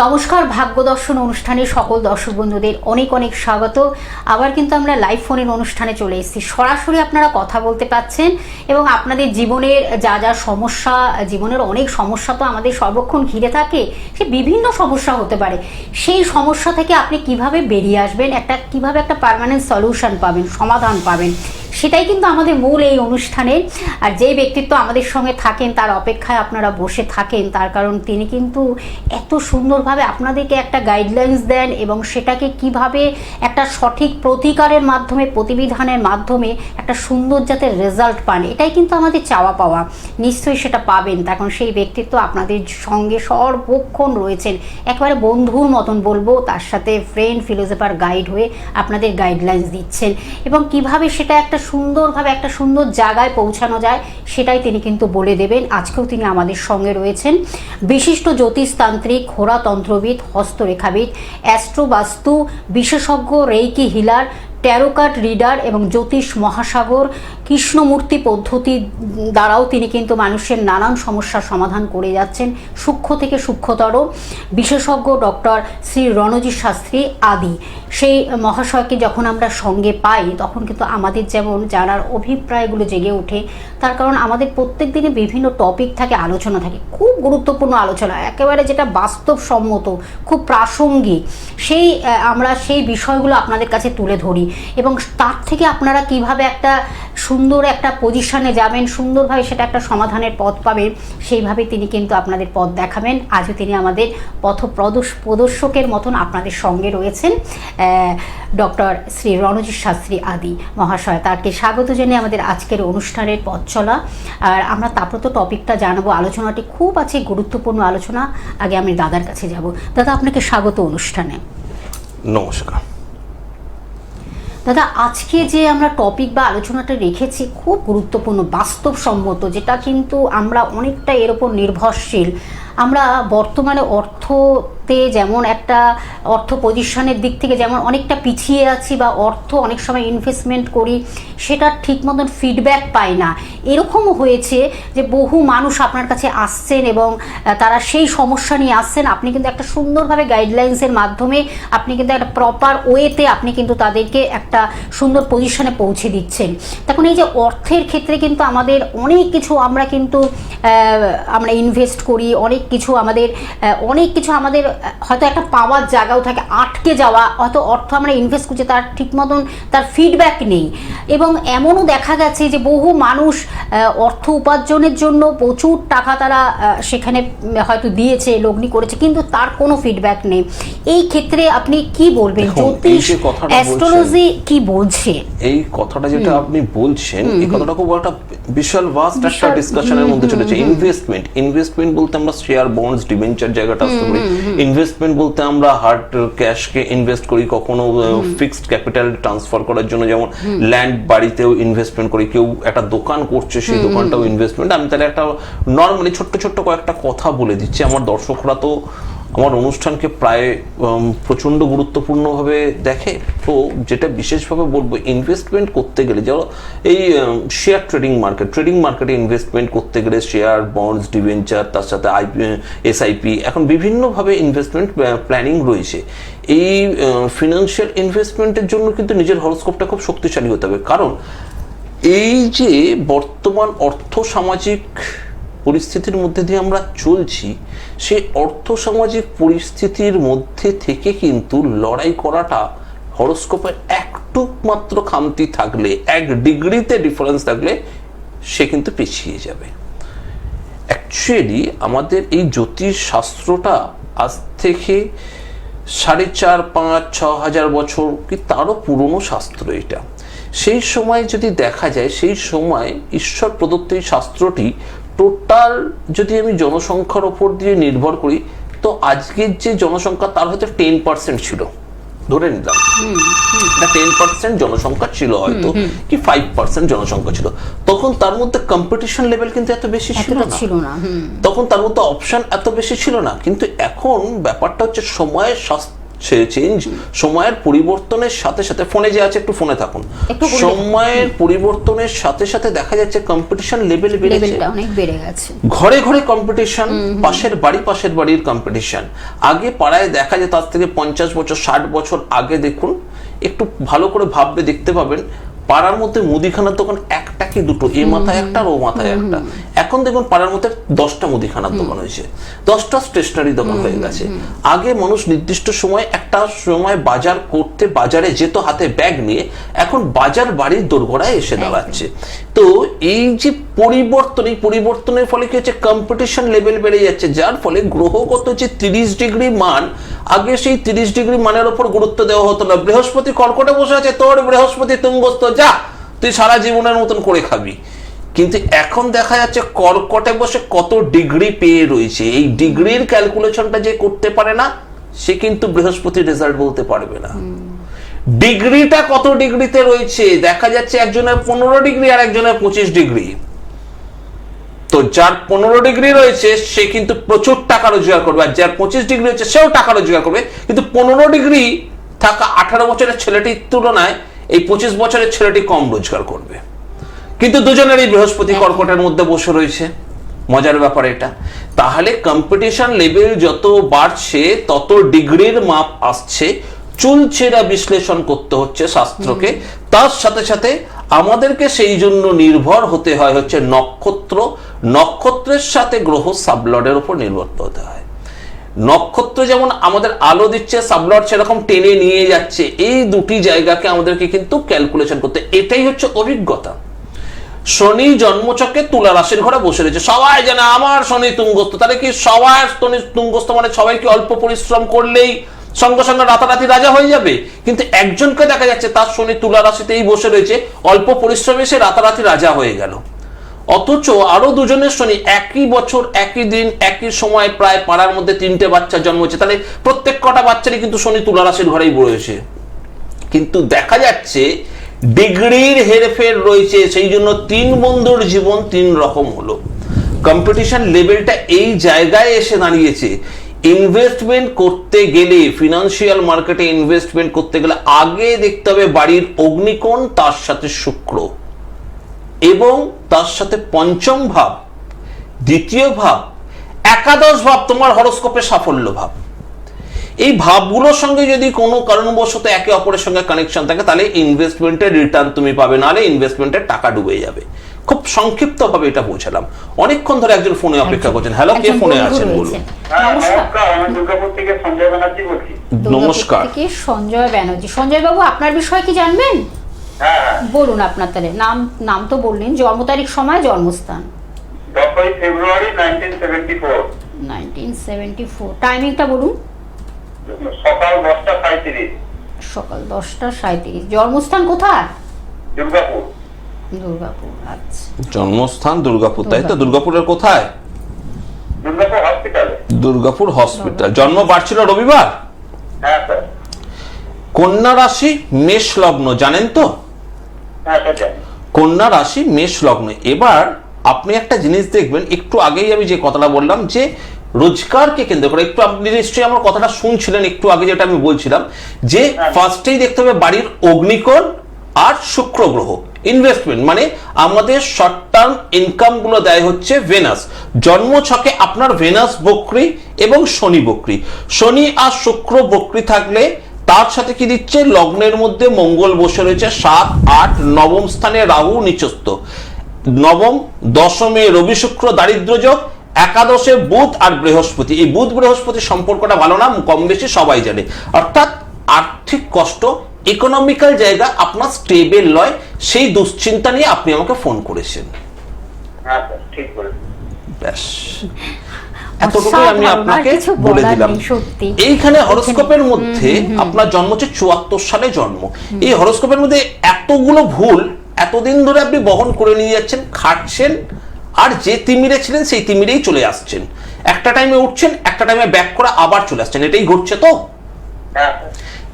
নমস্কার, ভাগ্য দর্শন অনুষ্ঠানে সকল দর্শক বন্ধুদের অনেক অনেক স্বাগত। আবার কিন্তু আমরা লাইভ ফোনের অনুষ্ঠানে চলে এসেছি। সরাসরি আপনারা কথা বলতে পাচ্ছেন এবং আপনাদের জীবনের যা যা সমস্যা, জীবনের অনেক সমস্যা তো আমাদের সর্বক্ষণ ঘিরে থাকে, সে বিভিন্ন সমস্যা হতে পারে। সেই সমস্যা থেকে আপনি কিভাবে বেরিয়ে আসবেন, কিভাবে একটা পার্মানেন্ট সলিউশন পাবেন, সমাধান পাবেন, সেটাই কিন্তু আমাদের মূল এই অনুষ্ঠানের। আর যেই ব্যক্তিত্ব আমাদের সঙ্গে থাকেন তার অপেক্ষায় আপনারা বসে থাকেন, তার কারণ তিনি কিন্তু এত সুন্দরভাবে আপনাদেরকে একটা গাইডলাইন্স দেন এবং সেটাকে কিভাবে একটা সঠিক প্রতিকারের মাধ্যমে, প্রতিবিধানের মাধ্যমে একটা সুন্দর যাতে রেজাল্ট পান, এটাই কিন্তু আমাদের চাওয়া পাওয়া। নিশ্চয়ই সেটা পাবেন, তখন সেই ব্যক্তিত্ব আপনাদের সঙ্গে সর্বক্ষণ রয়েছেন, একেবারে বন্ধুর মতন বলবো, তার সাথে ফ্রেন্ড, ফিলোসফার, গাইড হয়ে আপনাদের গাইডলাইন্স দিচ্ছেন এবং কিভাবে সেটা একটা সুন্দরভাবে একটা সুন্দর জায়গায় পৌঁছানো যায় সেটাই তিনি কিন্তু বলে দেবেন। আজকেও তিনি আমাদের সঙ্গে রয়েছেন বিশিষ্ট জ্যোতিষতান্ত্রিক, হোরাতন্ত্রবিদ, হস্তরেখাবিদ, অ্যাস্ট্রোবাস্তু বিশেষজ্ঞ, reiki healer, tarot card reader এবং জ্যোতিষ মহাসাগর কৃষ্ণমূর্তি পদ্ধতি দ্বারাও তিনি কিন্তু মানুষের নানান সমস্যার সমাধান করে যাচ্ছেন, সূক্ষ্ম থেকে সূক্ষ্মতর বিশেষজ্ঞ ডক্টর শ্রী রণজিৎ শাস্ত্রী আদি। সেই মহাশয়কে যখন আমরা সঙ্গে পাই তখন কিন্তু আমাদের যেমন জানার অভিপ্রায়গুলো জেগে ওঠে, তার কারণ আমাদের প্রত্যেক দিনে বিভিন্ন টপিক থাকে, আলোচনা থাকে, খুব গুরুত্বপূর্ণ আলোচনা, একেবারে যেটা বাস্তবসম্মত, খুব প্রাসঙ্গিক, আমরা সেই বিষয়গুলো আপনাদের কাছে তুলে ধরি এবং তার থেকে আপনারা কিভাবে একটা সুন্দর একটা পজিশনে যাবেন, সুন্দরভাবে সেটা একটা সমাধানের পথ পাবেন, সেইভাবে তিনি কিন্তু আপনাদের পথ দেখাবেন। আজও তিনি আমাদের পথ প্রদর্শকের মতন আপনাদের সঙ্গে রয়েছেন ডক্টর শ্রী রণজিৎ শাস্ত্রী আদি মহাশয়। তাকে স্বাগত জানিয়ে আমাদের আজকের অনুষ্ঠানের পথ চলা। আর আমরা তারপর তো টপিকটা জানাবো, আলোচনাটি খুব আছে, গুরুত্বপূর্ণ আলোচনা। আগে আমি দাদার কাছে যাব। দাদা, আপনাকে স্বাগত অনুষ্ঠানে। নমস্কার দাদা, আজকে যে আমরা টপিক বা আলোচনাটা রেখেছি খুব গুরুত্বপূর্ণ, বাস্তবসম্মত, যেটা কিন্তু আমরা অনেকটা এর ওপর নির্ভরশীল। আমরা বর্তমানে অর্থতে যেমন একটা অর্থ পজিশনের দিক থেকে যেমন অনেকটা পিছিয়ে আছি, বা অর্থ অনেক সময় ইনভেস্টমেন্ট করি সেটার ঠিক মতন ফিডব্যাক পাই না। এরকমও হয়েছে যে বহু মানুষ আপনার কাছে আসছেন এবং তারা সেই সমস্যা নিয়ে আসছেন, আপনি কিন্তু একটা সুন্দরভাবে গাইডলাইন্সের মাধ্যমে আপনি কিন্তু একটা প্রপার ওয়েতে আপনি কিন্তু তাদেরকে একটা সুন্দর পজিশনে পৌঁছে দিচ্ছেন। তখন এই যে অর্থের ক্ষেত্রে কিন্তু আমাদের অনেক কিছু আমরা ইনভেস্ট করি, অনেক কিছু আমাদের হয়তো একটা পাওয়ার জায়গাও থাকে, আটকে যাওয়া, হয়তো অর্থ আমরা ইনভেস্ট করছি, তার ঠিক মতন তার ফিডব্যাক নেই। এবং এমনও দেখা গেছে যে বহু মানুষ অর্থ উপার্জনের জন্য প্রচুর টাকা তারা সেখানে হয়তো দিয়েছে, লগ্নি করেছে, কিন্তু তার কোনো ফিডব্যাক নেই। এই ক্ষেত্রে আপনি কি বলবেন? জ্যোতিষ, অ্যাস্ট্রোলজি কি বলছে? এই কথাটা যেটা আপনি বলছেন, এই কথাটা খুব একটা বিশাল ভাস্ট একটা ডিসকাশনের মধ্যে চলেছে। ইনভেস্টমেন্ট বলতে আমরা শেয়ার, বন্ডস, ডিবেঞ্চার জায়গাটা আসতে পারি। ইনভেস্টমেন্ট বলতে আমরা হার্ড ক্যাশকে ইনভেস্ট করি, কখনো ফিক্সড ক্যাপিটাল ট্রান্সফার করার জন্য, যেমন ল্যান্ড, বাড়িতেও ইনভেস্টমেন্ট করি, কেউ একটা দোকান করছে সেই দোকানটাও ইনভেস্টমেন্ট। আমি তাহলে একটা নর্মালি ছোট্ট ছোট্ট কয়েকটা কথা বলে দিচ্ছি। আমার দর্শকরা তো আমার অনুষ্ঠানকে প্রায় প্রচণ্ড গুরুত্বপূর্ণভাবে দেখে, তো যেটা বিশেষভাবে বলবো, ইনভেস্টমেন্ট করতে গেলে যেমন এই শেয়ার ট্রেডিং মার্কেটে ইনভেস্টমেন্ট করতে গেলে শেয়ার, বন্ডস, ডিবেঞ্চার, তার সাথে SIP, এখন বিভিন্নভাবে ইনভেস্টমেন্ট প্ল্যানিং রয়েছে। এই ফিনান্সিয়াল ইনভেস্টমেন্টের জন্য কিন্তু নিজের হরোস্কোপটা খুব শক্তিশালী হতে হবে, কারণ এই যে বর্তমান অর্থ সামাজিক পরিস্থিতির মধ্যে দিয়ে আমরা চলছি, সেই অর্থ সামাজিক পরিস্থিতির মধ্যে থেকে কিন্তু লড়াই করাটা হরোস্কোপের একটু মাত্র খামতি থাকলে, 1 ডিগ্রিতে ডিফারেন্স থাকলে সে কিন্তু পিছিয়ে যাবে। অ্যাকচুয়ালি আমাদের এই জ্যোতিষ শাস্ত্রটা আজ থেকে 4,500, 5,000, 6,000 বছর কি তারও পুরনো শাস্ত্র এটা। সেই সময় যদি দেখা যায়, সেই সময় ঈশ্বর প্রদত্ত এই শাস্ত্রটি টোটাল যদি আমি জনসংখ্যার ওপর দিয়ে নির্ভর করি, তো আজকের যে জনসংখ্যা তার হয়তো 10% ছিল, ধরে নিলাম 10% জনসংখ্যা ছিল, হয়তো কি 5% জনসংখ্যা ছিল, তখন তার মধ্যে কম্পিটিশন লেভেল কিন্তু এত বেশি ছিল না, তখন তার মধ্যে অপশন এত বেশি ছিল না। কিন্তু এখন ব্যাপারটা হচ্ছে সময়ের হচ্ছে চেঞ্জ, সময়ের পরিবর্তনের সাথে সাথে, ফোনে যে আছে একটু ফোনে থাকুন, সময়ের পরিবর্তনের সাথে সাথে দেখা যাচ্ছে কম্পিটিশন লেভেল বেড়ে গেছে, ঘরে ঘরে কম্পিটিশন, পাশের বাড়ির কম্পিটিশন। আগে পাড়ায় দেখা যেত, আজ থেকে 50 বছর 60 বছর আগে দেখুন, একটু ভালো করে ভাববে দেখতে পাবেন পাড়ার মধ্যে মুদিখানার দোকান একটা কি দুটো, এই মাথায় একটা আর ও মাথায় একটা। এখন দেখুন পাড়ার মধ্যে 10টা মুদিখানার দোকান হয়েছে, 10টা স্টেশনারি দোকান হয়ে গেছে। আগে মানুষ নির্দিষ্ট সময় একটা সময় বাজার করতে বাজারে যেত হাতে ব্যাগ নিয়ে, এখন বাজার বাড়ির দোরগোড়ায় এসে দাঁড়াচ্ছে। তো এই যে পরিবর্তন, এই পরিবর্তনের ফলে কি হচ্ছে, কম্পিটিশন লেভেল বেড়ে যাচ্ছে, যার ফলে গ্রহগত যে 30 ডিগ্রি মান, আগে সেই 30 ডিগ্রি মানের উপর গুরুত্ব দেওয়া হতো না। বৃহস্পতি কর্কটে বসে আছে, তোর বৃহস্পতি তুঙ্গস্থ, যা তুই সারা জীবনের মতন করে খাবি। কিন্তু এখন দেখা যাচ্ছে কর্কটে বসে কত ডিগ্রি পেয়ে রয়েছে, এই ডিগ্রির ক্যালকুলেশনটা যে করতে পারে না, সে কিন্তু বৃহস্পতির রেজাল্ট বলতে পারবে না। ডিগ্রিটা কত ডিগ্রিতে রয়েছে দেখা যাচ্ছে, একজনের 15 ডিগ্রি আর একজনের 25 ডিগ্রি। তো যার 15 ডিগ্রি রয়েছে সে কিন্তু প্রচুর টাকা রোজগার করবে, আর যার 25 ডিগ্রি হচ্ছে সেও টাকা রোজগার করবে, কিন্তু 15 ডিগ্রি থাকা 18 বছরের ছেলেটির তুলনায় এই 25 বছরের ছেলেটি কম রোজগার করবে। কিন্তু দুজনেরই বৃহস্পতি কর্কটের মধ্যে বসে রয়েছে, মজার ব্যাপার এটা। তাহলে কম্পিটিশন লেভেল যত বাড়ছে তত ডিগ্রির মাপ আসছে, চুলচেরা বিশ্লেষণ করতে হচ্ছে শাস্ত্রকে। তার সাথে সাথে আমাদেরকে সেই জন্য নির্ভর হতে হয় হচ্ছে নক্ষত্র, নক্ষত্রের সাথে গ্রহ সাবলর্ডের উপর নির্ভর হতে হয়। নক্ষত্র যেমন আমাদের আলো দিচ্ছে, সাবলর্ড সেরকম টেনে নিয়ে যাচ্ছে, এই দুটি জায়গাকে আমাদেরকে কিন্তু ক্যালকুলেশন করতে, এটাই হচ্ছে অভিজ্ঞতা। শনি জন্মচক্রে তুলা রাশির ঘরে বসে রয়েছে, সবাই জানে আমার শনি তুঙ্গস্থ, তাহলে কি সবার শনি তুঙ্গস্থ মানে সবাই কি অল্প পরিশ্রম করলেই সঙ্গে সঙ্গে রাতারাতি রাজা হয়ে যাবে? কিন্তু একজনকে দেখা যাচ্ছে তার শনি তুলা রাশিতেই বসে রয়েছে, অল্প পরিশ্রমে সে রাতারাতি রাজা হয়ে গেল। অথচ আরো দুজনের শনি একই বছর একই দিন একই সময় প্রায় পাড়ার মধ্যে 3টে বাচ্চা জন্ম হচ্ছে, তাহলে প্রত্যেক কটা বাচ্চারই কিন্তু শনি তুলা রাশির ঘরেই রয়েছে। কিন্তু দেখা যাচ্ছে ডিগ্রির হেরফের রয়েছে, সেই জন্য 3 বন্ধুর জীবন 3 রকম হলো। কম্পিটিশন লেভেলটা এই জায়গায় এসে দাঁড়িয়েছে। ইনভেস্টমেন্ট করতে গেলে, ফিনান্সিয়াল মার্কেটে ইনভেস্টমেন্ট করতে গেলে আগে দেখতে হবে বাড়ির অগ্নিকোণ, তার সাথে শুক্র এবং তার সাথে পঞ্চম ভাব, দ্বিতীয় ভাব, একাদশ ভাব তোমার হরোস্কোপের সাফল্য ভাব। এই ভাবগুলোর সঙ্গে যদি কোনো কারণবশত একে অপরের সঙ্গে কানেকশন থাকে, তাহলে ইনভেস্টমেন্টের রিটার্ন তুমি পাবে, নাহলে ইনভেস্টমেন্টের টাকা ডুবে যাবে। খুব সংক্ষিপ্ত ভাবে এটা বোঝালাম। অনেকক্ষণ ধরে একজন ফোনে অপেক্ষা করছেন। হ্যালো, কে ফোনে আছেন বলুন। নমস্কার, আমি দুর্গাপুর থেকে সঞ্জয় ব্যানার্জি বলছি। নমস্কার। সঞ্জয় ব্যানার্জি। সঞ্জয় বাবু, আপনার বিষয় কি জানবেন? হ্যাঁ, বলুন আপনার, তাহলে নাম তো বললেন, জন্ম তারিখ, সময়, জন্মস্থান। 10 ফেব্রুয়ারি 1974, 1974। টাইমিংটা বলুন। সকাল 10টা 37। সকাল 10টা 37। জন্মস্থান কোথায়? দুর্গাপুর। দুর্গাপুর, আচ্ছা। জন্মস্থান দুর্গাপুর, তাই তো? দুর্গাপুরের কোথায়? দুর্গাপুর হসপিটালে। দুর্গাপুর হসপিটাল। জন্ম বাড়ছিল রবিবার? হ্যাঁ স্যার। কন্যা রাশি, মেষ লগ্ন, জানেন তো? হ্যাঁ স্যার জানি। কন্যা রাশি, মেষ লগ্ন। এবার আপনি একটা জিনিস দেখবেন, একটু আগেই আমি যে কথাটা বললাম যে রোজগারকে কেন্দ্র করে, একটু আপনি নিশ্চয়ই আমার কথাটা শুনছিলেন একটু আগে, যেটা আমি বলছিলাম যে ফার্স্টেই দেখতে হবে বাড়ির অগ্নিকোণ আর শুক্র গ্রহ। ইনভেস্টমেন্ট মানে আমাদের শর্ট টার্ম ইনকাম গুলো দেয় হচ্ছে ভেনাস। জন্ম ছকে আপনার ভেনাস বক্রী এবং শনি বক্রী। শনি আর শুক্র বক্রী থাকলে তার সাথে কি দিচ্ছে, লগ্নের মধ্যে মঙ্গল বসে রয়েছে 7, 8, নবম স্থানে রাহু নিচস্থ, নবম দশমে রবি শুক্র দারিদ্র যোগ, একাদশে বুধ আর বৃহস্পতি। এই বুধ বৃহস্পতি সম্পর্কটা ভালো না, কম বেশি সবাই জানে। অর্থাৎ আর্থিক কষ্ট, ইকোনমিক্যাল জায়গা আপনার স্টেবল নয়, সেই দুশ্চিন্তা নিয়ে আপনি আমাকে ফোন করেছেন। হ্যাঁ স্যার, ঠিক বলেছেন। ব্যাস, এতটুকুই আমি আপনাকে বলে দিলাম। এইখানে হরোস্কোপের মধ্যে আপনার জন্ম হচ্ছে 74 সালে জন্ম। এই হরোস্কোপের মধ্যে এতগুলো ভুল এতদিন ধরে আপনি বহন করে নিয়ে যাচ্ছেন, খাটছেন, আর যে তিমিরে ছিলেন সেই তিমিরেই চলে আসছেন। একটা টাইমে উঠছেন, একটা টাইমে ব্যাক করে আবার চলে আসছেন, এটাই ঘটছে তো? হ্যাঁ।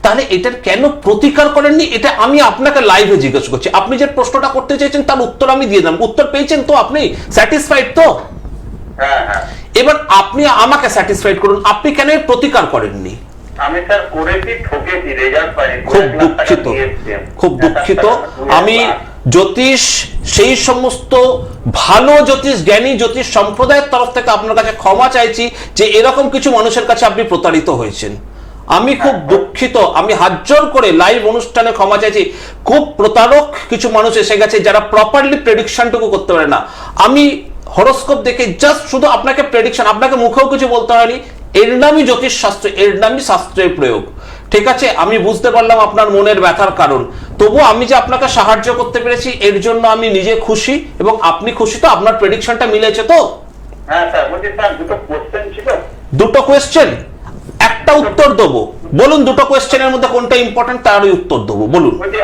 তাহলে এটার কেন প্রতিকার করেননি, এটা আমি আপনাকে লাইভে জিজ্ঞেস করছি। আপনি যে প্রশ্নটা করতে চাইছেন তার উত্তর আমি দিয়ে দিলাম। উত্তর পেয়েছেন তো? আপনি স্যাটিসফাইড তো? হ্যাঁ হ্যাঁ। এবার আপনি আমাকে স্যাটিসফাইড করুন, আপনি কেন এর প্রতিকার করেননি? আমি স্যার করেছি, ঠকেছি, রেজাল্ট পাইনি। খুব দুঃখিত, খুব দুঃখিত। আমি জ্যোতিষ, সেই সমস্ত ভালো জ্যোতিষ জ্ঞানী জ্যোতিষ সম্প্রদায়ের তরফ থেকে আপনার কাছে ক্ষমা চাইছি যে এরকম কিছু মানুষের কাছে আপনি প্রতারিত হয়েছেন। আমি খুব দুঃখিত, আমি হাত জোর করে লাইভ অনুষ্ঠানে ক্ষমা চাইছি। খুব প্রতারক কিছু মানুষ এসে গেছে যারা প্রপারলি প্রেডিকশনটুকু করতে পারে না। আমি হরোস্কোপ দেখে জাস্ট শুধু আপনাকে প্রেডিকশন, আপনাকে মুখেও কিছু বলতে হয়নি, এর নামই জ্যোতিষ শাস্ত্র, এর নামই শাস্ত্রের প্রয়োগ। ঠিক আছে, আমি বুঝতে পারলাম আপনার মনের ব্যথার কারণ। তবু আমি যে আপনাকে সাহায্য করতে পেরেছি এর জন্য আমি নিজে খুশি, এবং আপনি খুশি তো? আপনার প্রেডিকশনটা মিলেছে তো? হ্যাঁ স্যার, বলছি স্যার দুটো কোশ্চেন ছিল। দুটো কোয়েশ্চেন, একটা উত্তর দেবো। বলুন দুটো কোয়েশ্চেনের মধ্যে কোনটা ইম্পর্টেন্ট, তারই উত্তর দেবো, বলুন। বলছি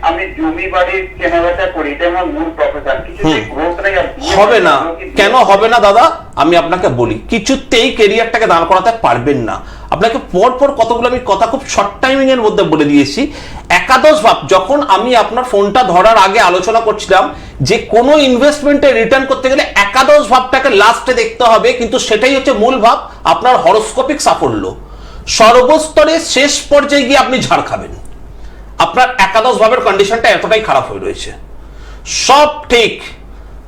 আমি জমি বাড়ির কেনাবেচা করি, এটা আমার মূল প্রফেশন। কিছু গ্রোথ নেই। হবে না, কেন হবে না দাদা? আমি আপনাকে বলি, কিছুতেই কেরিয়ারটাকে দাঁড় করাতে পারবেন না। আপনাকে পরপর কতগুলো আমি কথা খুব শর্ট টাইমিং এর মধ্যে বলে দিয়েছি। একাদশ ভাব, যখন আমি আপনার ফোনটা ধরার আগে আলোচনা করছিলাম যে কোনো ইনভেস্টমেন্টে রিটার্ন করতে গেলে একাদশ ভাবটাকে লাস্টে দেখতে হবে, কিন্তু সেটাই হচ্ছে মূল ভাব। আপনার হরোস্কোপিক সাফল্য সর্বস্তরে শেষ পর্যায়ে গিয়ে আপনি ঝাড় খাবেন। আপনার একাদশ ভাবের কন্ডিশনটা এতটাই খারাপ হয়ে রয়েছে। সব ঠিক,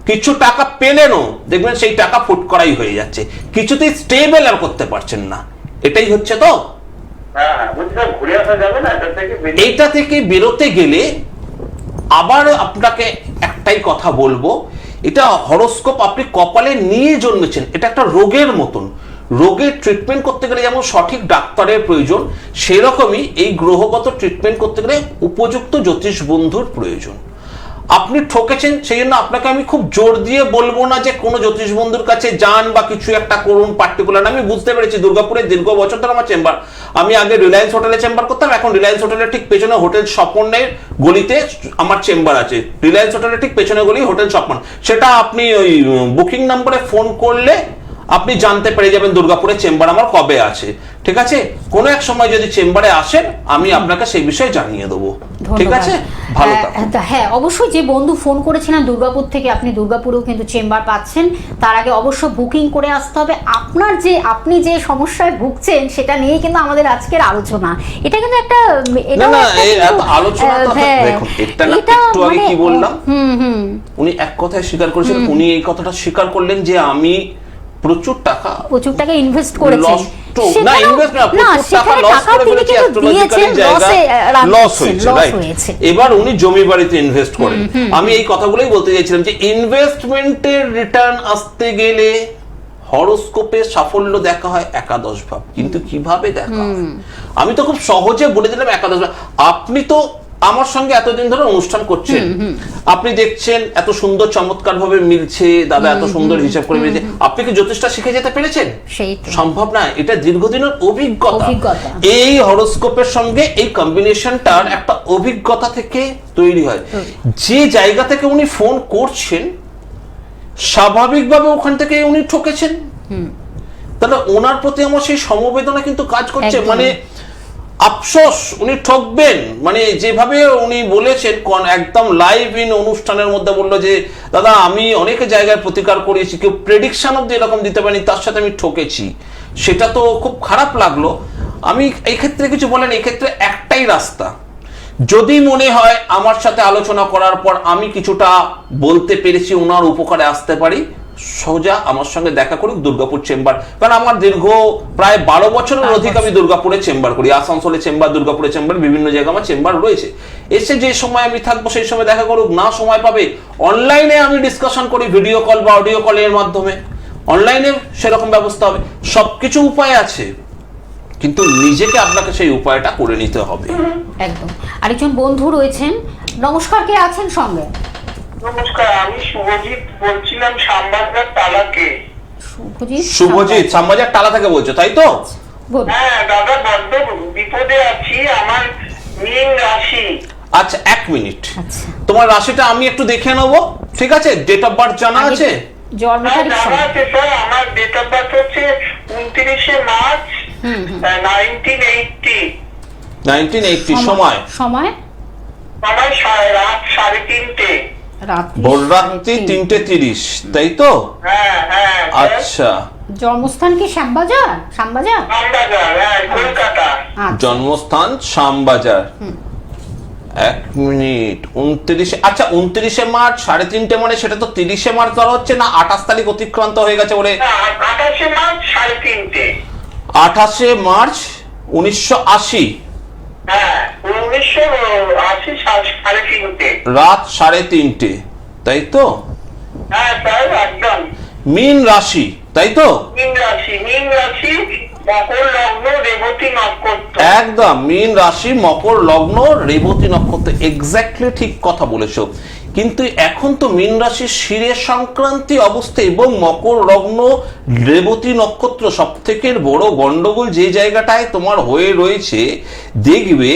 কিছু টাকা পেলেনও দেখবেন সেই টাকা ফুট করাই হয়ে যাচ্ছে, কিছুতেই স্টেবল আর করতে পারছেন না। এটাই হচ্ছে তো। হ্যাঁ, বলছি স্যার ঘুরে আসা যাবে না এটা থেকে? এইটা থেকে বেরোতে গেলে আবার আপনাকে একটাই কথা বলবো, এটা হরোস্কোপ আপনি কপালে নিয়ে জন্মেছেন, এটা একটা রোগের মতন। রোগের ট্রিটমেন্ট করতে গেলে যেমন সঠিক ডাক্তারের প্রয়োজন, সেরকমই এই গ্রহগত ট্রিটমেন্ট করতে গেলে উপযুক্ত জ্যোতিষ বন্ধুর প্রয়োজন। আপনি ঠকেছেন, সেই জন্য আপনাকে আমি খুব জোর দিয়ে বলবো না যে কোনো জ্যোতিষ বন্ধুর কাছে যান বা কিছু একটা করুন পার্টিকুলার। আমি বুঝতে পেরেছি, দুর্গাপুরে দীর্ঘ বছর ধরে আমার চেম্বার, আমি আগে রিলায়েন্স হোটেলে চেম্বার করতাম, এখন রিলায়েন্স হোটেলের ঠিক পেছনে হোটেল স্বপনের গলিতে আমার চেম্বার আছে। রিলায়েন্স হোটেলের ঠিক পেছনে গলি হোটেল স্বপন, সেটা আপনি ওই বুকিং নম্বরে ফোন করলে আপনি জানতে পেরে যাবেন দুর্গাপুরে চেম্বার আমার কবে আছে। ঠিক আছে, কোনো এক সময় যদি চেম্বারে আসেন আমি আপনাকে সেই বিষয়ে জানিয়ে দেবো। ঠিক আছে, ভালো থাকুন। হ্যাঁ, অবশ্যই যে বন্ধু ফোন করেছিলেন দুর্গাপুর থেকে, আপনি দুর্গাপুরেও কিন্তু চেম্বার পাচ্ছেন। তার আগে অবশ্য বুকিং করে আসতে হবে। আপনি যে সমস্যায় ভুগছেন সেটা নিয়ে কিন্তু আমাদের আজকের আলোচনা। এটা কিন্তু একটা আলোচনা দেখুন, এটা না একটু আগে কি বললাম, উনি এক কথায় স্বীকার করেছেন, উনি এই কথাটা স্বীকার করলেন যে আমি প্রচুর টাকা ইনভেস্ট করেছেন। না, ইনভেস্ট না, প্রচুর টাকা লস করে ফেলেছে, অ্যাস্ট্রোলজিক্যালি জায়গা লস হয়েছে, রাইট? এবার উনি জমি বাড়িতে ইনভেস্ট করেন। আমি এই কথাগুলোই বলতে চাইছিলাম যে ইনভেস্টমেন্টের রিটার্ন আসতে গেলে হরোস্কোপে সাফল্য দেখা হয় একাদশ ভাব, কিন্তু কিভাবে দেখা হয় আমি তো খুব সহজে বলে দিলাম। একাদশ ভাব, আপনি তো আমার সঙ্গে এতদিন ধরে অনুষ্ঠান করছেন, আপনি দেখছেন এত সুন্দর চমৎকার ভাবে মিলছে, দাদা এত সুন্দর হিসাব করে মিলছে। আপনি কি জ্যোতিষটা শিখে যেতে পেরেছেন? সম্ভব না, এটা দীর্ঘদিনের অভিজ্ঞতা। এই হরোস্কোপের সঙ্গে এই কম্বিনেশনটার একটা অভিজ্ঞতা থেকে তৈরি হয়। যে জায়গা থেকে উনি ফোন করছেন স্বাভাবিকভাবে ওখান থেকে উনি ঠকেছেন, তাহলে ওনার প্রতি আমার সেই সমবেদনা কিন্তু কাজ করছে। মানে আফসোস, উনি ঠকবেন, মানে যেভাবে উনি বলেছেন একদম লাইভ ইন অনুষ্ঠানের মধ্যে বললো যে দাদা আমি অনেক জায়গায় প্রতিকার করিয়েছি, কেউ প্রেডিকশন অব্দি এরকম দিতে পারেনি, তার সাথে আমি ঠকেছি। সেটা তো খুব খারাপ লাগলো। আমি এই ক্ষেত্রে কিছু বলেন, এই ক্ষেত্রে একটাই রাস্তা, যদি মনে হয় আমার সাথে আলোচনা করার পর আমি কিছুটা বলতে পেরেছি, ওনার উপকারে আসতে পারি, সোজা আমার সঙ্গে দেখা করুক দুর্গাপুর চেম্বার। কারণ আমার দীর্ঘ প্রায় 12 বছরের অধিক আমি দুর্গাপুরে চেম্বার করি, আসানসোলে চেম্বার, দুর্গাপুরে চেম্বার, বিভিন্ন জায়গায় আমার চেম্বার রয়েছে। এসে যে সময় আমি থাকবো সেই সময় দেখা করুক, না সময় পাবে অনলাইনে আমি ডিসকাশন করি, ভিডিও কল বা অডিও কলের মাধ্যমে, অনলাইনে সেরকম ব্যবস্থা হবে। সবকিছু উপায় আছে, কিন্তু নিজেকে আপনাকে সেই উপায়টা করে নিতে হবে। একদম। আরেকজন বন্ধু রয়েছেন, নমস্কার, কে আছেন সঙ্গে? নমস্কার, আমি শুভজিৎ বলছিলাম শ্যামবাজার টালাকে। শুভজিৎ শ্যামবাজার টালা থেকে বলছো, তাই তো? হ্যাঁ দাদা, বড্ড বিপদে আছি, আমার মীন রাশি। আচ্ছা, 1 মিনিট, তোমার রাশিটা আমি একটু দেখে নেবো, ঠিক আছে? ডেট অফ বার্থ জানা আছে? জন্ম তারিখ আছে স্যার, আমার ডেট অফ বার্থ হচ্ছে 29শে মার্চ 1980। 1980। সময় রাত 3:30, ভোর রাত্রি 3:30, তাই তো? হ্যাঁ। আচ্ছা, জন্মস্থান কি শ্যামবাজার? কলকাতা, কলকাতা। জন্মস্থান শ্যামবাজার। 1 মিনিট, 29, আচ্ছা 29শে মার্চ 3:30 মানে সেটা তো 30শে মার্চ ধরা হচ্ছে না, 28 তারিখ অতিক্রান্ত হয়ে গেছে ওরে। 28শে মার্চ 3:30। 28শে মার্চ 1980, হ্যাঁ 1980 3:30 রাত 3:30, তাই তো? হ্যাঁ স্যার একদম। মীন রাশি, তাই তো? মীন রাশি মকর লগ্ন রেবতী নক্ষত্র। একদম মীন রাশি মকর লগ্ন রেবতী নক্ষত্র, এক্স্যাক্টলি ঠিক কথা বলেছো। কিন্তু এখন তো মীন রাশির শিরে সংক্রান্তি অবস্থা এবং মকর লগ্ন রেবতী নক্ষত্র, সব থেকে বড় গন্ডগোল যে জায়গাটায় তোমার হয়ে রয়েছে, দেখবে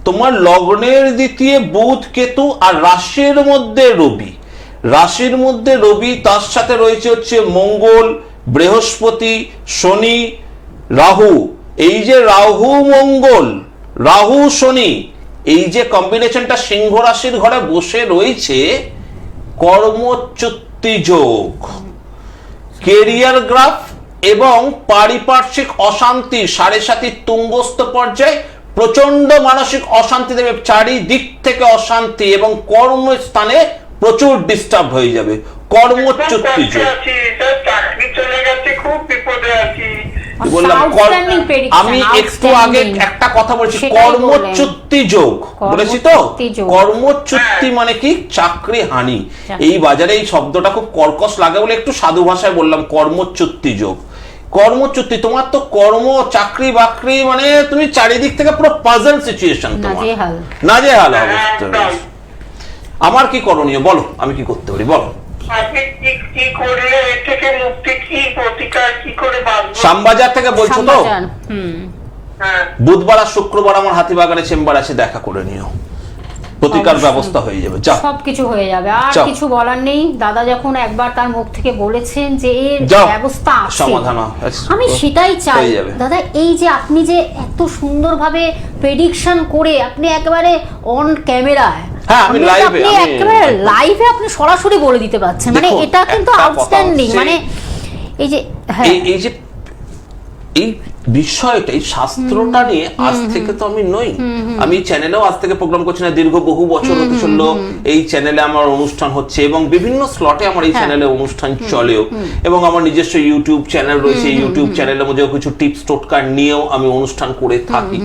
তোমার লগ্নের দ্বিতীয় বুধ কেতু আর রাশির মধ্যে রবি, রাশির মধ্যে রবি, তার সাথে রয়েছে হচ্ছে মঙ্গল, বৃহস্পতি, শনি, রাহু। এই যে রাহু মঙ্গল, রাহু শনি, এই যে কম্বিনেশনটা সিংহ রাশির ঘরে বসে রয়েছে, কর্মচ্যুতি যোগ, কেরিয়ার গ্রাফ এবং পারিপার্শ্বিক অশান্তি 7.5 তুঙ্গস্থ পর্যায়ে প্রচন্ড মানসিক অশান্তি দেবে, চারিদিক থেকে অশান্তি এবং কর্মস্থানে প্রচুর ডিস্টার্ব হয়ে যাবে। কর্মচ্যুতি যোগ, চাকরি চলে গেছে, খুব বিপদে আছি। বললাম Outstanding prediction, আমি একটু আগে outstanding। একটা কথা বলছি, সেটাই কর্মচ্যুতি যোগ বলেছি তো। কর্মচ্যুতি যোগ। কর্মচ্যুতি মানে কি? চাকরি হানি। এই বাজারে এই শব্দটা খুব কর্কশ লাগে বলে একটু সাধু ভাষায় বললাম, কর্মচ্যুতি যোগ। কর্মচ্যুতি, তোমার তো কর্ম চাকরি বাকরি মানে তুমি চারিদিক থেকে পুরো পাজল সিচুয়েশন, তোমার নাজেহাল অবস্থা রয়েছে। আমার কি করণীয় বলো, আমি কি করতে পারি বলো? আপনি কি করলে এর থেকে মুক্তি, কি প্রতিকার, কি করে বাঁচবো? শ্যামবাজার থেকে বলছো তো? হ্যাঁ বুধবার আর শুক্রবার আমার হাতিবাগানে চেম্বার আছে, দেখা করে নিও, প্রতিকার ব্যবস্থা হয়ে যাবে। যাও, সবকিছু হয়ে যাবে, আর কিছু বলার নেই। দাদা যখন একবার তার মুখ থেকে বলেছেন যে এর ব্যবস্থা আছে, সমাধান আমি সেটাই চাই। দাদা এই যে আপনি যে এত সুন্দরভাবে প্রেডিকশন করে আপনি একেবারে অন ক্যামেরায়, হ্যাঁ আমি লাইভে, আপনি একেবারে লাইভে আপনি সরাসরি বলে দিতে পারছেন, মানে এটা কিন্তু আউটস্ট্যান্ডিং। মানে এই যে এই যে এই বিষয়টা, এই শাস্ত্রটা নিয়ে আজ থেকে তো আমি নই, আমি চ্যানেলেও আজ থেকে প্রোগ্রাম করছি না, দীর্ঘ বহু বছর হতে চললো এই চ্যানেলে আমার অনুষ্ঠান হচ্ছে এবং বিভিন্ন স্লটে আমার এই চ্যানেলে অনুষ্ঠান চলেও, এবং আমার নিজস্ব ইউটিউব চ্যানেল রয়েছে, ইউটিউব চ্যানেলের মধ্যে কিছু টিপস টোটকা নিয়েও আমি অনুষ্ঠান করে থাকি।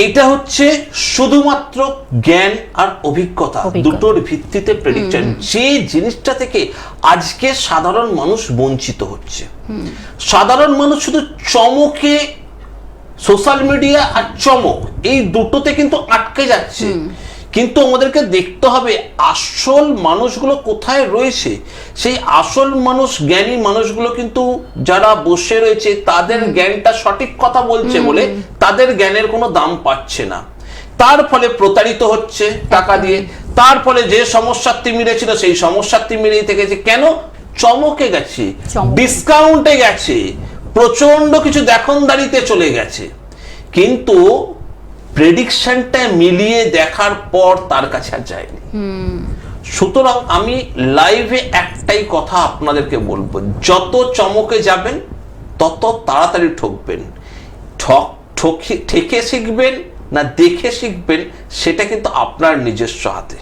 এটা হচ্ছে শুধুমাত্র জ্ঞান আর অভিজ্ঞতা দুটোর ভিত্তিতে প্রেডিকশন, যে জিনিসটা থেকে আজকে সাধারণ মানুষ বঞ্চিত হচ্ছে। সাধারণ মানুষ শুধু চমকে, সোশ্যাল মিডিয়া আর চমক, এই দুটোতে কিন্তু আটকে যাচ্ছে। কিন্তু আমাদেরকে দেখতে হবে আসল মানুষগুলো কোথায় রয়েছে। সেই আসল মানুষ, জ্ঞানী মানুষগুলো কিন্তু যারা বসে রয়েছে তাদের জ্ঞানটা সঠিক কথা বলছে বলে তাদের জ্ঞানের কোনো দাম পাচ্ছে না, তার ফলে প্রতারিত হচ্ছে টাকা দিয়ে, তার ফলে যে সমস্যার তিমিরে ছিল সেই সমস্যার তিমিরেই থেকেছে। কেন? চমকে গেছে, ডিসকাউন্টে গেছে, প্রচন্ড কিছু দেখনদারিতে চলে গেছে, কিন্তু প্রেডিকশনটা মিলিয়ে দেখার পর তার কাছে আর যায়নি। সুতরাং আমি লাইভে একটাই কথা আপনাদেরকে বলবো, যত চমকে যাবেন তত তাড়াতাড়ি ঠকবেন। ঠেকে শিখবেন না দেখে শিখবেন সেটা কিন্তু আপনার নিজস্ব হাতে,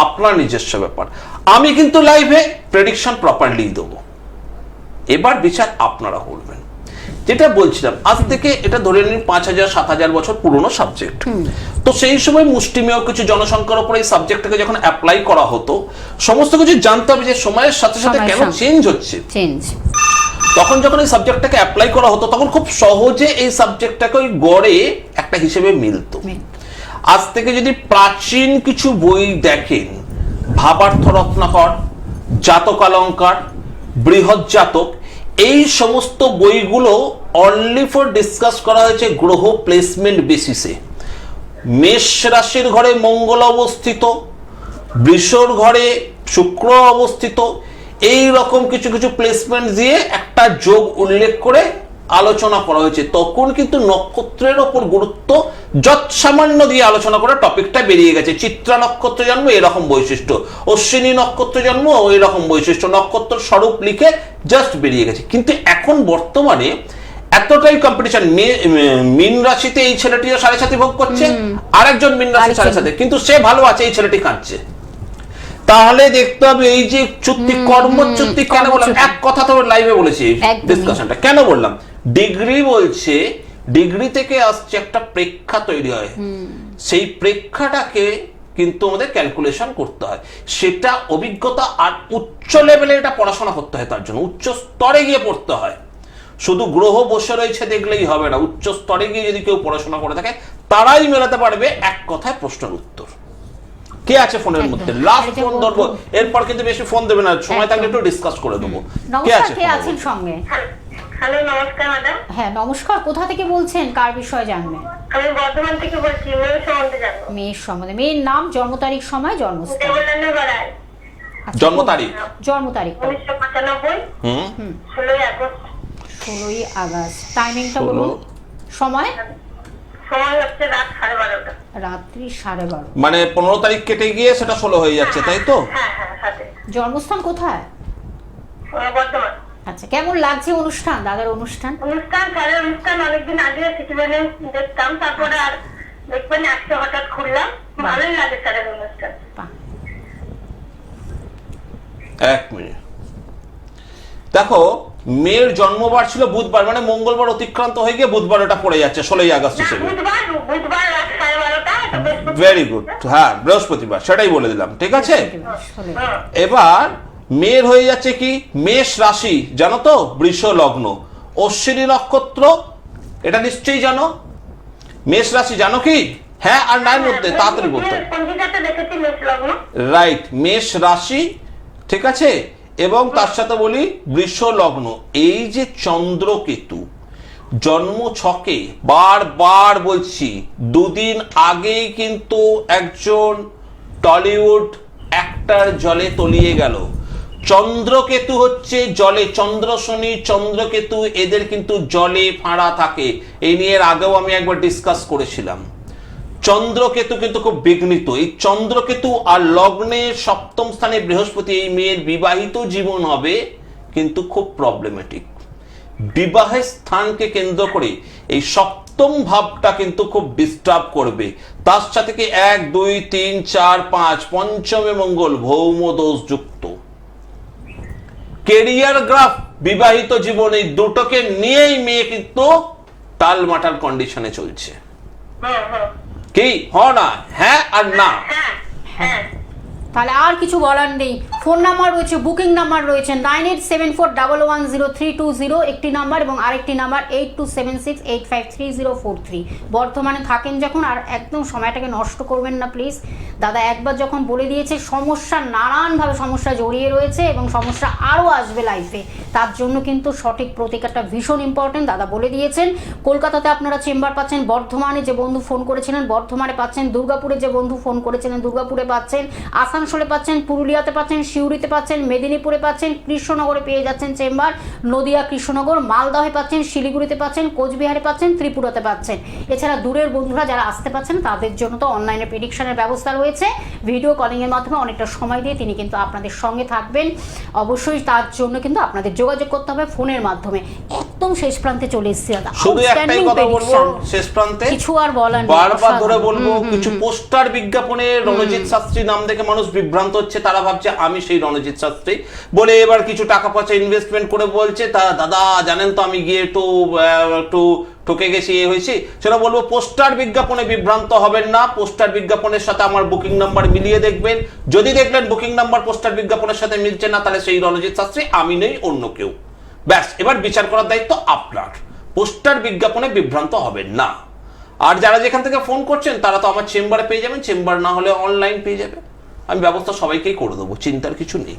আপনার নিজস্ব ব্যাপার। আমি কিন্তু লাইভে প্রেডিকশন প্রপারলি দেবো, এবার বিচার আপনারা করবেন। যেটা বলছিলাম, আজ থেকে এটা ধরে নিন 5000-7000 বছর পুরনো সাবজেক্ট। তো সেই সময় মুষ্টিমেয় কিছু জনসংখ্যার উপর এই সাবজেক্টটাকে যখন অ্যাপ্লাই করা হতো, সমস্ত কিছু জানতে হবে যে সময়ের সাথে সাথে কেন চেঞ্জ হচ্ছে। তখন যখন এই সাবজেক্টটাকে অ্যাপ্লাই করা হতো তখন খুব সহজে এই সাবজেক্টটাকে ওই গড়ে একটা হিসেবে মিলতো। আজ থেকে যদি প্রাচীন কিছু বই দেখেন, ভাবার্থ রত্নাকর, জাতকালঙ্কার, বৃহৎ জাতক, এই সমস্ত বইগুলো অনলি ফর ডিসকাস করা হয়েছে গ্রহ প্লেসমেন্ট বেসিসে। মেষ রাশির ঘরে মঙ্গল অবস্থিত, বৃষর ঘরে শুক্র অবস্থিত, এই রকম কিছু কিছু প্লেসমেন্ট দিয়ে একটা যোগ উল্লেখ করে আলোচনা করা হয়েছে। তখন কিন্তু নক্ষত্রের ওপর গুরুত্ব যৎ সামান্য দিয়ে আলোচনা করে টপিকটা বেরিয়ে গেছে। চিত্রা নক্ষত্র জন্ম এরকম বৈশিষ্ট্য, অশ্বিনী নক্ষত্র জন্ম এরকম বৈশিষ্ট্য, নক্ষত্র স্বরূপ লিখে জাস্ট বেরিয়ে গেছে। কিন্তু এখন বর্তমানে এতটাই কম্পিটিশন। মীন রাশিতে এই ছেলেটিও 7.5 ভোগ করছে, আরেকজন মীন রাশি 7.5, কিন্তু সে ভালো আছে, এই ছেলেটি কাঁদছে। তাহলে দেখতে হবে এই যে চুক্তি, কর্মচ্যুতি কেন বললাম, এক কথা তো লাইভে বলেছি ডিসকাশনটা কেন বললাম, ডিগ্রি বলছে, ডিগ্রি থেকে আসছে একটা প্রেক্ষা তৈরি হয়, সেই প্রেক্ষাটাকে কিন্তু আমাদের ক্যালকুলেশন করতে হয়, সেটা অভিজ্ঞতা আর উচ্চ লেভেলে এটা পড়াশোনা করতে হয়, তার জন্য উচ্চ স্তরে গিয়ে পড়তে হয়। শুধু গ্রহ বসে রয়েছে দেখলেই হবে না, উচ্চ স্তরে গিয়ে যদি কেউ পড়াশোনা করে থাকে তারাই মেলাতে পারবে এক কথায় প্রশ্নের উত্তর। কে আছে ফোনের মধ্যে? লাস্ট ফোন ধরবো, এরপর কিন্তু বেশি ফোন দেবে না, সময় থাকলে একটু ডিসকাস করে দেবো। কে আছে? কে আছেন সঙ্গে? হ্যালো, নমস্কার ম্যাডাম। হ্যাঁ নমস্কার, কোথা থেকে বলছেন, কার বিষয়ে জানবেন? আমি বর্ধমান থেকে বলছি, মেয়ের সম্বন্ধে জানবো। মেয়ের সম্বন্ধে, মেয়ের নাম, জন্ম তারিখ, সময়, জন্মস্থান। আচ্ছা, জন্ম তারিখ? জন্ম তারিখ 1995, 16ই আগস্ট। 16ই আগস্ট। টাইমিংটা বলুন। সময়? সময় হচ্ছে রাত 12:30। রাত্রি 12:30। মানে 15 তারিখ কেটে গিয়ে সেটা 16 হয়ে যাচ্ছে, তাই তো? হ্যাঁ হ্যাঁ, সাথে। জন্মস্থান কোথায়? বর্ধমান। আচ্ছা, কেমন লাগছে অনুষ্ঠান, দাদার অনুষ্ঠান? স্যারের অনুষ্ঠান অনেকদিন আগে সিটিভেনে দেখতাম, তারপরে আর দেখবেন আজকে হঠাৎ খুললাম, ভালোই লাগে স্যারের অনুষ্ঠান। এক মিনিট দেখো, মেয়ের জন্মবার ছিল বুধবার, মানে মঙ্গলবার অতিক্রান্ত হয়ে গিয়ে বুধবার এটা পড়ে যাচ্ছে 16ই আগস্ট হিসেবে। বুধবার রাত 12:30। ভেরি গুড, হ্যাঁ বৃহস্পতিবার, সেটাই বলে দিলাম, ঠিক আছে। এবার মেয়ের হয়ে যাচ্ছে কি, মেষ রাশি, জানো তো, বৃষ লগ্ন, অশ্বিনী নক্ষত্র, এটা নিশ্চয়ই জানো। মেষ রাশি জানো কি? হ্যাঁ আর নার মধ্যে তাড়াতাড়ি বলতে হবে। রাইট, মেষ রাশি, ঠিক আছে। এবং তার সাথে বলি বৃষ লগ্ন। এই যে চন্দ্রকেতু জন্ম ছকে, বারবার বলছি, দুদিন আগেই কিন্তু একজন টলিউড অ্যাক্টর জলে তলিয়ে গেল। চন্দ্রকেতু হচ্ছে জলে, চন্দ্র শনি চন্দ্রকেতু এদের কিন্তু জলে ফাঁড়া থাকে, এই নিয়ে এর আগেও আমি একবার ডিসকাস করেছিলাম। চন্দ্রকেতু কিন্তু খুব বিঘ্নিত। এই চন্দ্রকেতু আর লগ্নের সপ্তম স্থানে বৃহস্পতি, এই মেয়ের বিবাহিত জীবন হবে কিন্তু খুব প্রবলেমেটিক। বিবাহের স্থানকে কেন্দ্র করে এই সপ্তম ভাবটা কিন্তু খুব ডিস্টার্ব করবে। তার সাথে কি 1 2 3 4 5 পঞ্চমে মঙ্গল, ভৌম দোষ যুক্ত। কেরিয়ার গ্রাফ, বিবাহিত জীবন, এই দুটোকে নিয়েই মেয়ে কিন্তু টালমাটাল কন্ডিশনে চলছে। কি না? হ্যাঁ আর না? তাহলে আর কিছু বলার নেই। ফোন নাম্বার রয়েছে, বুকিং নাম্বার রয়েছে 9874110320 একটি নাম্বার, এবং আরেকটি নাম্বার 8276853043। বর্তমানে থাকেন যখন, আর একদম সময়টাকে নষ্ট করবেন না প্লিজ। দাদা একবার যখন বলে দিয়েছে, সমস্যা নানানভাবে সমস্যা জড়িয়ে রয়েছে এবং সমস্যা আরও আসবে লাইফে, তার জন্য কিন্তু সঠিক প্রতিকারটা ভীষণ ইম্পর্টেন্ট। দাদা বলে দিয়েছেন কলকাতাতে আপনারা চেম্বার পাচ্ছেন, বর্ধমানে যে বন্ধু ফোন করেছিলেন বর্ধমানে পাচ্ছেন, দুর্গাপুরে যে বন্ধু ফোন করেছিলেন দুর্গাপুরে পাচ্ছেন, আসানসোলে পাচ্ছেন, পুরুলিয়াতে পাচ্ছেন, সিউড়িতে পাচ্ছেন, মেদিনীপুরে পাচ্ছেন, কৃষ্ণনগরে পেয়ে যাচ্ছেন চেম্বার, নদিয়া কৃষ্ণনগর, মালদহে পাচ্ছেন, শিলিগুড়িতে পাচ্ছেন, কোচবিহারে পাচ্ছেন, ত্রিপুরাতে পাচ্ছেন। এছাড়া দূরের বন্ধুরা যারা আসতে পাচ্ছেন তাদের জন্য তো অনলাইনে প্রেডিকশনের ব্যবস্থা রয়েছে, ভিডিও কলিংয়ের মাধ্যমে অনেকটা সময় দিয়ে তিনি কিন্তু আপনাদের সঙ্গে থাকবেন। অবশ্যই তার জন্য কিন্তু আপনাদের যোগাযোগ করতে হবে ফোনের মাধ্যমে। একদম শেষ প্রান্তে চলে এসেছি দাদা, শুধু একটাই কথা বলবো শেষ প্রান্তে, কিছু আর বলার নেই, বারবার ধরে বলবো, কিছু পোস্টার বিজ্ঞাপনে রণজিৎ শাস্ত্রী নাম দেখে মানুষ বিভ্রান্ত হচ্ছে, তারা ভাবছে আমি সেই রণজিৎ শাস্ত্রী বলে এবার কিছু টাকা পয়সা ইনভেস্টমেন্ট করে বলছে তা দাদা জানেন তো আমি গিয়ে একটু ঠকে গেছি, এ হয়েছি। সেটা বলবো পোস্টার বিজ্ঞাপনে বিভ্রান্ত হবেন না। পোস্টার বিজ্ঞাপনের সাথে আমার বুকিং নাম্বার মিলিয়ে দেখবেন, যদি দেখলেন বুকিং নাম্বার পোস্টার বিজ্ঞাপনের সাথে মিলছে না, তাহলে সেই রণজিৎ শাস্ত্রী আমি নেই, অন্য কেউ। ব্যাস, এবার বিচার করার দায়িত্ব আপনার। পোস্টার বিজ্ঞাপনে বিভ্রান্ত হবেন না। আর যারা যেখান থেকে ফোন করছেন তারা তো আমার চেম্বারে পেয়ে যাবেন, চেম্বার না হলে অনলাইন পেয়ে যাবে। আমি ব্যবস্থা সবাইকেই করে দেবো, চিন্তার কিছু নেই।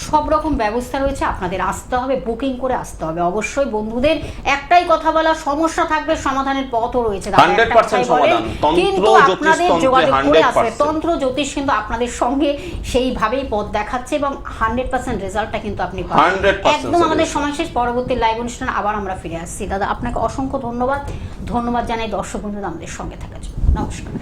সব রকম ব্যবস্থা রয়েছে, আপনাদের আসতে হবে, বুকিং করে আসতে হবে। অবশ্যই বন্ধুদের একটাই কথা বলা, সমস্যা থাকবে, সমাধানের পথও রয়েছে, 100% সমাধান। কিন্তু আপনাদের যোগাযোগ করে আসবে। তন্ত্র জ্যোতিষ কিন্তু আপনাদের সঙ্গে সেইভাবেই পথ দেখাচ্ছে এবং 100% রেজাল্টটা কিন্তু আপনি পাবেন। একদম আমাদের সময় শেষ, পরবর্তী লাইভ অনুষ্ঠানে আবার আমরা ফিরে আসছি। দাদা আপনাকে অসংখ্য ধন্যবাদ জানাই দর্শক বন্ধুরা আমাদের সঙ্গে থাকার জন্য। নমস্কার।